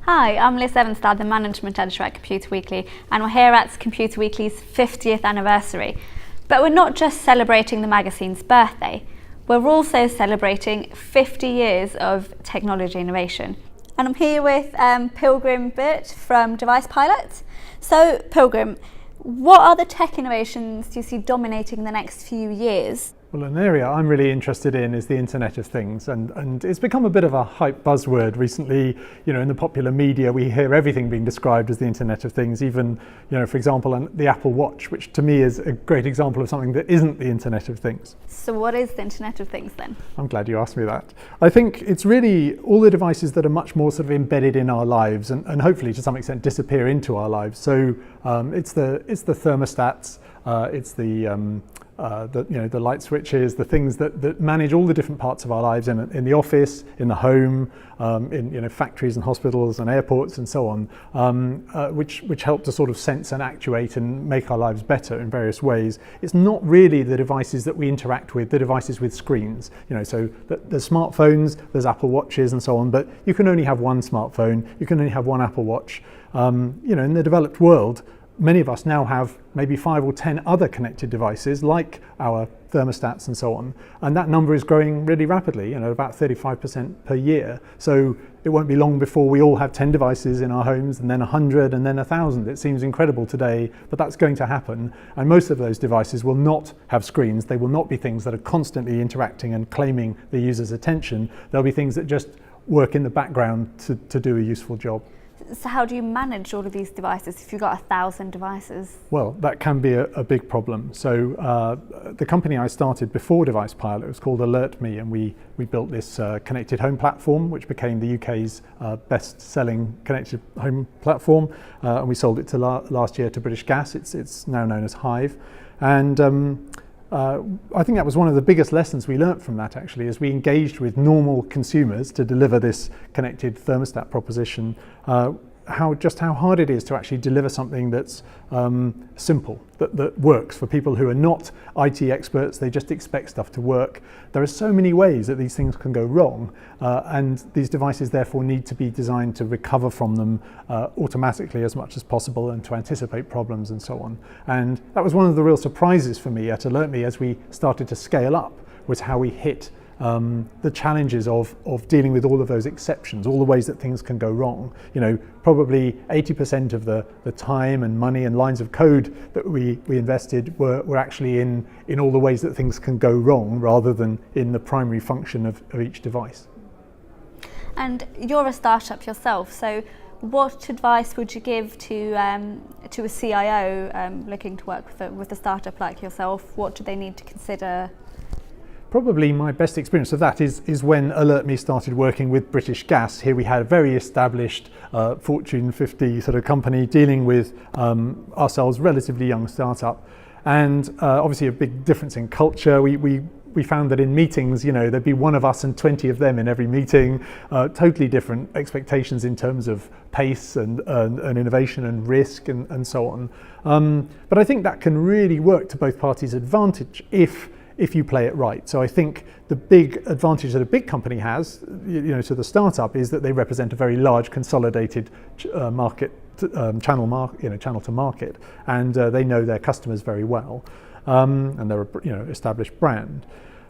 Hi, I'm Liz Evanstad, the Management Editor at Computer Weekly, and we're here at Computer Weekly's 50th anniversary. But we're not just celebrating the magazine's birthday, we're also celebrating 50 years of technology innovation. And I'm here with Pilgrim Beart from Device Pilot. So, Pilgrim, what are the tech innovations do you see dominating the next few years? Well, an area I'm really interested in is the Internet of Things, and it's become a bit of a hype buzzword recently. In the popular media we hear everything being described as the Internet of Things, even, for example, the Apple Watch, which to me is a great example of something that isn't the Internet of Things. So what is the Internet of Things then? I'm glad you asked me that. I think it's really all the devices that are much more sort of embedded in our lives and hopefully to some extent disappear into our lives. So it's the thermostats, it's the light switches, the things that manage all the different parts of our lives in the office, in the home, in factories and hospitals and airports and so on, which help to sort of sense and actuate and make our lives better in various ways. It's not really the devices that we interact with, the devices with screens. So there's smartphones, there's Apple Watches and so on, but you can only have one smartphone, you can only have one Apple Watch. In the developed world, many of us now have maybe 5 or 10 other connected devices like our thermostats and so on, and that number is growing really rapidly, about 35% per year. So it won't be long before we all have 10 devices in our homes, and then 100, and then 1,000. It seems incredible today, but that's going to happen, and most of those devices will not have screens. They will not be things that are constantly interacting and claiming the user's attention. They'll be things that just work in the background to do a useful job. So how do you manage all of these devices if you've got 1,000 devices? Well, that can be a big problem. So the company I started before Device Pilot was called AlertMe, and we built this connected home platform, which became the UK's best-selling connected home platform, and we sold it to last year to British Gas. It's now known as Hive, and I think that was one of the biggest lessons we learnt from that, actually, as we engaged with normal consumers to deliver this connected thermostat proposition, how hard it is to actually deliver something that's simple, that works for people who are not IT experts. They just expect stuff to work. There are so many ways that these things can go wrong, and these devices therefore need to be designed to recover from them automatically as much as possible and to anticipate problems and so on. And that was one of the real surprises for me at AlertMe as we started to scale up, was how we hit the challenges of dealing with all of those exceptions, all the ways that things can go wrong. Probably 80% of the time and money and lines of code that we invested were actually in all the ways that things can go wrong, rather than in the primary function of each device. And you're a startup yourself, so what advice would you give to a CIO looking to work with a startup like yourself? What do they need to consider? Probably my best experience of that is when AlertMe started working with British Gas. Here we had a very established Fortune 50 sort of company dealing with ourselves, relatively young startup, and obviously a big difference in culture. We found that in meetings, there'd be one of us and 20 of them in every meeting, totally different expectations in terms of pace and innovation and risk and so on. But I think that can really work to both parties' advantage if you play it right. So I think the big advantage that a big company has, to the startup, is that they represent a very large consolidated market, channel to market, and they know their customers very well, and they're established brand.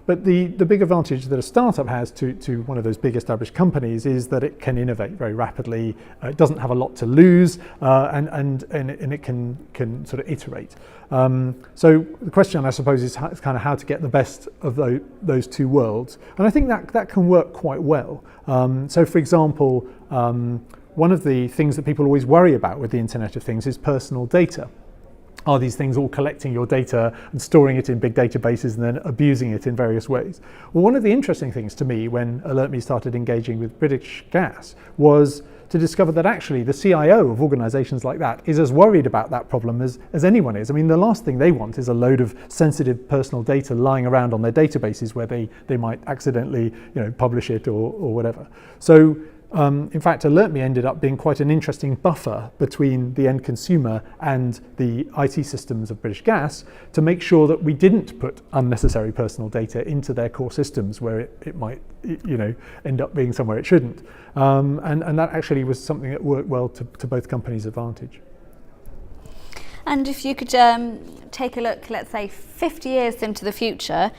But the big advantage that a startup has to one of those big established companies is that it can innovate very rapidly. It doesn't have a lot to lose, and it can sort of iterate. So the question, I suppose, is kind of how to get the best of those two worlds. And I think that can work quite well. So, for example, one of the things that people always worry about with the Internet of Things is personal data. Are these things all collecting your data and storing it in big databases and then abusing it in various ways? Well, one of the interesting things to me when AlertMe started engaging with British Gas was to discover that actually the CIO of organizations like that is as worried about that problem as anyone is. I mean, the last thing they want is a load of sensitive personal data lying around on their databases where they might accidentally publish it or whatever. So in fact, AlertMe ended up being quite an interesting buffer between the end consumer and the IT systems of British Gas to make sure that we didn't put unnecessary personal data into their core systems where it might, end up being somewhere it shouldn't. And that actually was something that worked well to both companies' advantage. And if you could take a look, let's say 50 years into the future,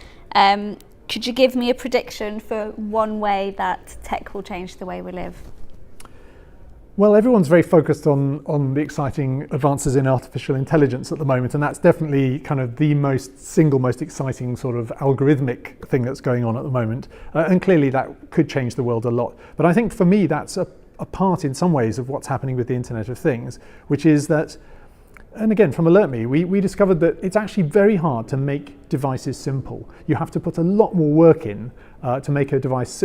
could you give me a prediction for one way that tech will change the way we live? Well, everyone's very focused on the exciting advances in artificial intelligence at the moment, and that's definitely kind of the single most exciting sort of algorithmic thing that's going on at the moment. And clearly that could change the world a lot. But I think for me that's a part in some ways of what's happening with the Internet of Things, which is that, and again, from AlertMe, we discovered that it's actually very hard to make devices simple. You have to put a lot more work in to make a device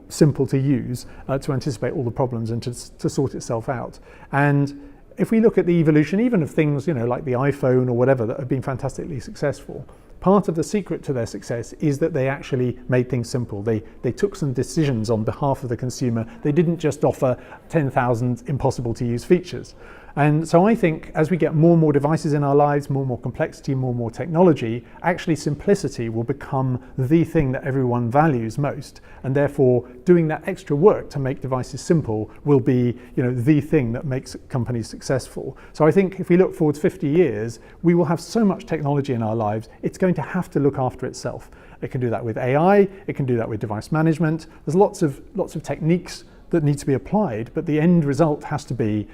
simple to use, to anticipate all the problems and to sort itself out. And if we look at the evolution, even of things, like the iPhone or whatever that have been fantastically successful, part of the secret to their success is that they actually made things simple. They took some decisions on behalf of the consumer. They didn't just offer 10,000 impossible to use features. And so I think as we get more and more devices in our lives, more and more complexity, more and more technology, actually simplicity will become the thing that everyone values most. And therefore doing that extra work to make devices simple will be, the thing that makes companies successful. So I think if we look forward 50 years, we will have so much technology in our lives, it's going to have to look after itself. It can do that with AI, it can do that with device management. There's lots of techniques that need to be applied, but the end result has to be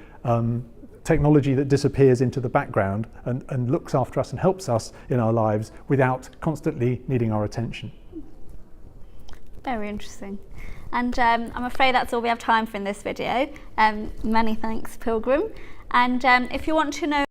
technology that disappears into the background and looks after us and helps us in our lives without constantly needing our attention. Very interesting. And I'm afraid that's all we have time for in this video. Many thanks, Pilgrim. And if you want to know